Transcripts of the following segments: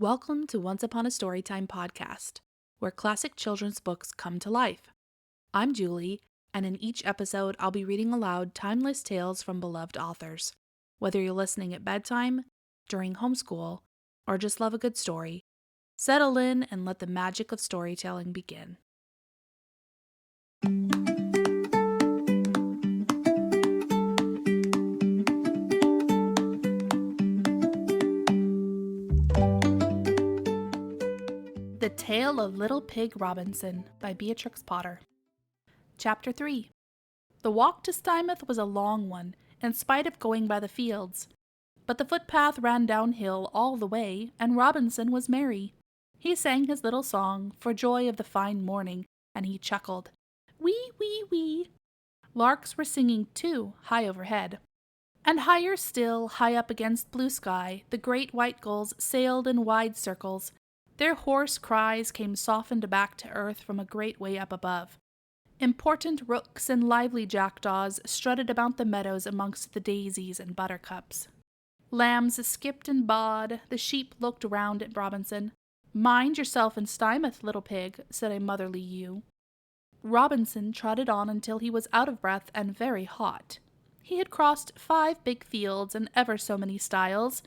Welcome to Once Upon a Storytime Podcast, where classic children's books come to life. I'm Julie, and in each episode I'll be reading aloud timeless tales from beloved authors. Whether you're listening at bedtime, during homeschool, or just love a good story, settle in and let the magic of storytelling begin. The Tale of Little Pig Robinson by Beatrix Potter. Chapter 3. The walk to Stymouth was a long one, in spite of going by the fields. But the footpath ran downhill all the way, and Robinson was merry. He sang his little song for joy of the fine morning, and he chuckled, "Wee, wee, wee." Larks were singing, too, high overhead. And higher still, high up against blue sky, the great white gulls sailed in wide circles. Their hoarse cries came softened back to earth from a great way up above. Important rooks and lively jackdaws strutted about the meadows amongst the daisies and buttercups. Lambs skipped and baaed. The sheep looked round at Robinson. "Mind yourself in Stymouth, little pig," said a motherly ewe. Robinson trotted on until he was out of breath and very hot. He had crossed 5 big fields and ever so many stiles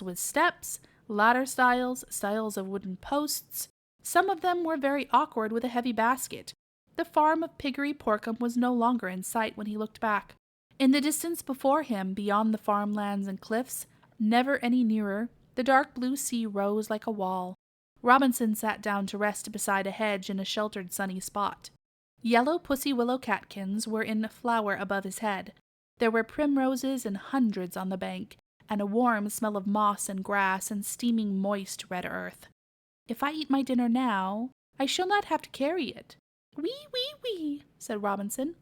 with steps, ladder stiles of wooden posts. Some of them were very awkward with a heavy basket. The farm of Piggery Porkham was no longer in sight when he looked back. In the distance before him, beyond the farmlands and cliffs, never any nearer, the dark blue sea rose like a wall. Robinson sat down to rest beside a hedge in a sheltered sunny spot. Yellow pussy willow catkins were in flower above his head. There were primroses in hundreds on the bank, and a warm smell of moss and grass and steaming moist red earth. "If I eat my dinner now, I shall not have to carry it." "Wee, wee, wee," said Robinson.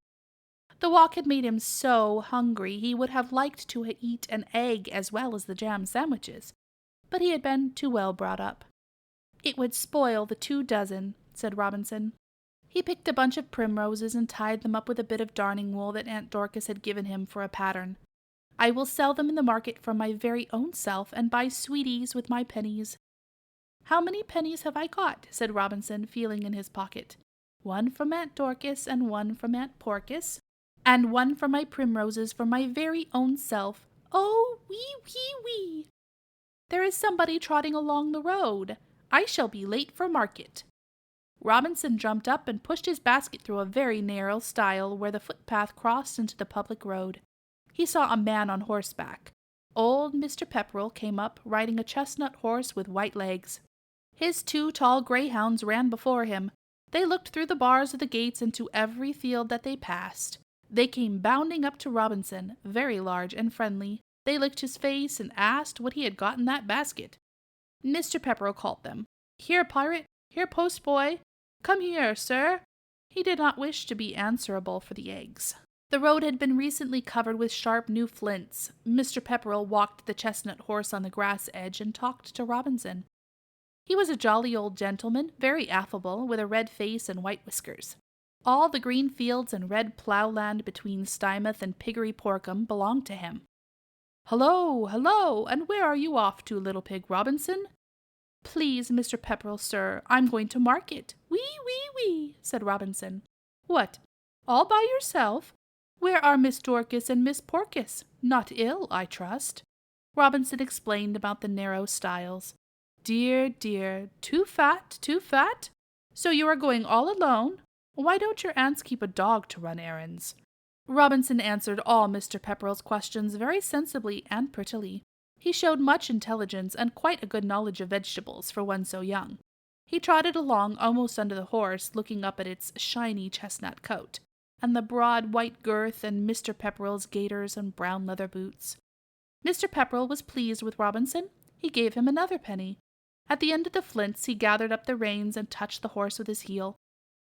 The walk had made him so hungry he would have liked to eat an egg as well as the jam sandwiches, but he had been too well brought up. "It would spoil the 2 dozen," said Robinson. He picked a bunch of primroses and tied them up with a bit of darning wool that Aunt Dorcas had given him for a pattern. "I will sell them in the market for my very own self and buy sweeties with my pennies." "How many pennies have I got?" said Robinson, feeling in his pocket. "1 from Aunt Dorcas, and 1 from Aunt Porkis, and 1 for my primroses for my very own self. Oh, wee, wee, wee! There is somebody trotting along the road. I shall be late for market." Robinson jumped up and pushed his basket through a very narrow stile where the footpath crossed into the public road. He saw a man on horseback. Old Mr. Pepperell came up, riding a chestnut horse with white legs. His 2 tall greyhounds ran before him. They looked through the bars of the gates into every field that they passed. They came bounding up to Robinson, very large and friendly. They licked his face and asked what he had got in that basket. Mr. Pepperell called them. "Here, pirate! Here, postboy! Come here, sir!" He did not wish to be answerable for the eggs. The road had been recently covered with sharp new flints. Mr. Pepperell walked the chestnut horse on the grass edge and talked to Robinson. He was a jolly old gentleman, very affable, with a red face and white whiskers. All the green fields and red ploughland between Stymouth and Piggery Porkham belonged to him. "Hello, hello, and where are you off to, little pig Robinson?" "Please, Mr. Pepperell, sir, I'm going to market." "Wee, wee, wee," said Robinson. "What, all by yourself? Where are Miss Dorcas and Miss Porkis? Not ill, I trust?" Robinson explained about the narrow stiles. "Dear, dear, too fat, too fat? So you are going all alone? Why don't your aunts keep a dog to run errands?" Robinson answered all Mr. Pepperell's questions very sensibly and prettily. He showed much intelligence and quite a good knowledge of vegetables for one so young. He trotted along almost under the horse, looking up at its shiny chestnut coat, and the broad white girth, and Mr. Pepperell's gaiters and brown leather boots. Mr. Pepperell was pleased with Robinson. He gave him another penny. At the end of the flints he gathered up the reins and touched the horse with his heel.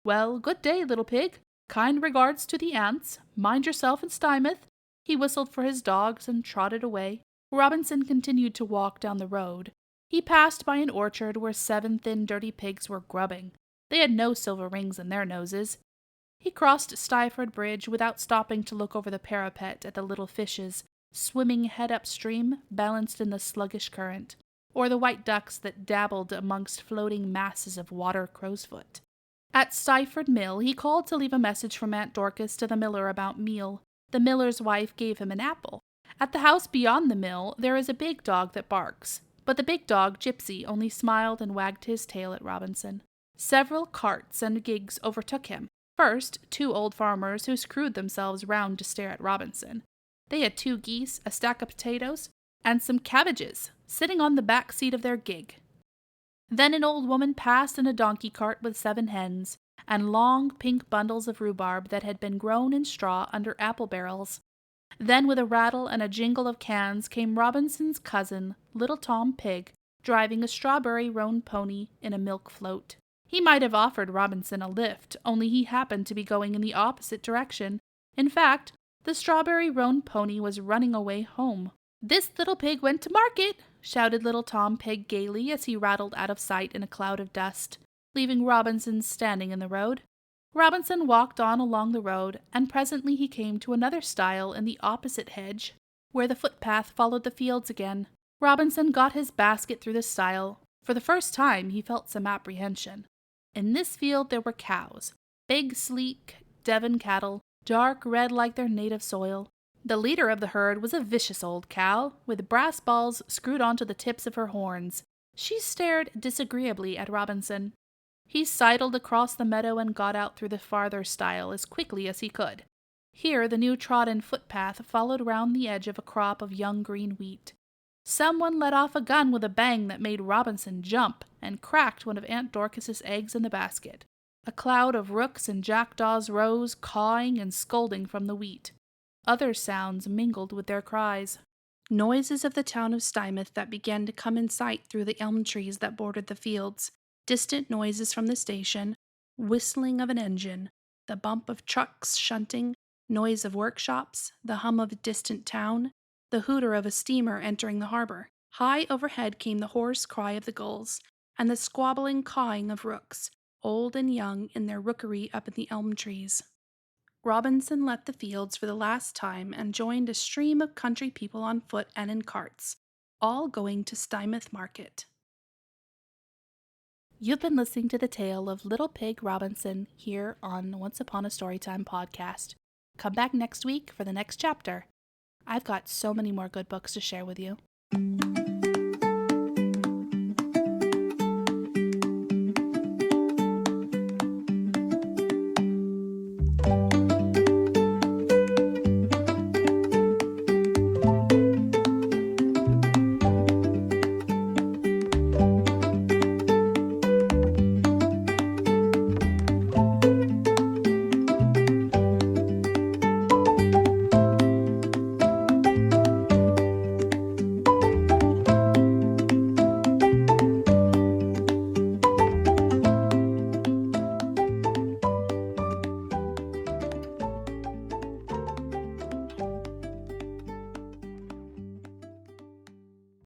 "Well, good day, little pig. Kind regards to the aunts. Mind yourself in Stymouth." He whistled for his dogs and trotted away. Robinson continued to walk down the road. He passed by an orchard where 7 thin, dirty pigs were grubbing. They had no silver rings in their noses. He crossed Stiford Bridge without stopping to look over the parapet at the little fishes, swimming head upstream, balanced in the sluggish current. or the white ducks that dabbled amongst floating masses of water crowsfoot. At Stiford Mill, he called to leave a message from Aunt Dorcas to the miller about meal. The miller's wife gave him an apple. At the house beyond the mill, there is a big dog that barks, but the big dog, Gypsy, only smiled and wagged his tail at Robinson. Several carts and gigs overtook him. First, 2 old farmers who screwed themselves round to stare at Robinson. They had 2 geese, a stack of potatoes, and some cabbages, sitting on the back seat of their gig. Then an old woman passed in a donkey cart with 7 hens, and long pink bundles of rhubarb that had been grown in straw under apple barrels. Then with a rattle and a jingle of cans came Robinson's cousin, little Tom Pig, driving a strawberry roan pony in a milk float. He might have offered Robinson a lift, only he happened to be going in the opposite direction. In fact, the strawberry roan pony was running away home. "This little pig went to market," shouted little Tom Pig gaily as he rattled out of sight in a cloud of dust, leaving Robinson standing in the road. Robinson walked on along the road, and presently he came to another stile in the opposite hedge, where the footpath followed the fields again. Robinson got his basket through the stile. For the first time he felt some apprehension. In this field there were cows, big, sleek Devon cattle, dark red like their native soil. The leader of the herd was a vicious old cow, with brass balls screwed onto the tips of her horns. She stared disagreeably at Robinson. He sidled across the meadow and got out through the farther stile as quickly as he could. Here the new trodden footpath followed round the edge of a crop of young green wheat. Someone let off a gun with a bang that made Robinson jump and cracked one of Aunt Dorcas's eggs in the basket. A cloud of rooks and jackdaws rose, cawing and scolding from the wheat. Other sounds mingled with their cries. Noises of the town of Stymouth that began to come in sight through the elm trees that bordered the fields, distant noises from the station, whistling of an engine, the bump of trucks shunting, noise of workshops, the hum of a distant town, the hooter of a steamer entering the harbor. High overhead came the hoarse cry of the gulls, and the squabbling cawing of rooks, old and young in their rookery up in the elm trees. Robinson left the fields for the last time and joined a stream of country people on foot and in carts, all going to Stymouth Market. You've been listening to the tale of Little Pig Robinson here on Once Upon a Storytime Podcast. Come back next week for the next chapter. I've got so many more good books to share with you.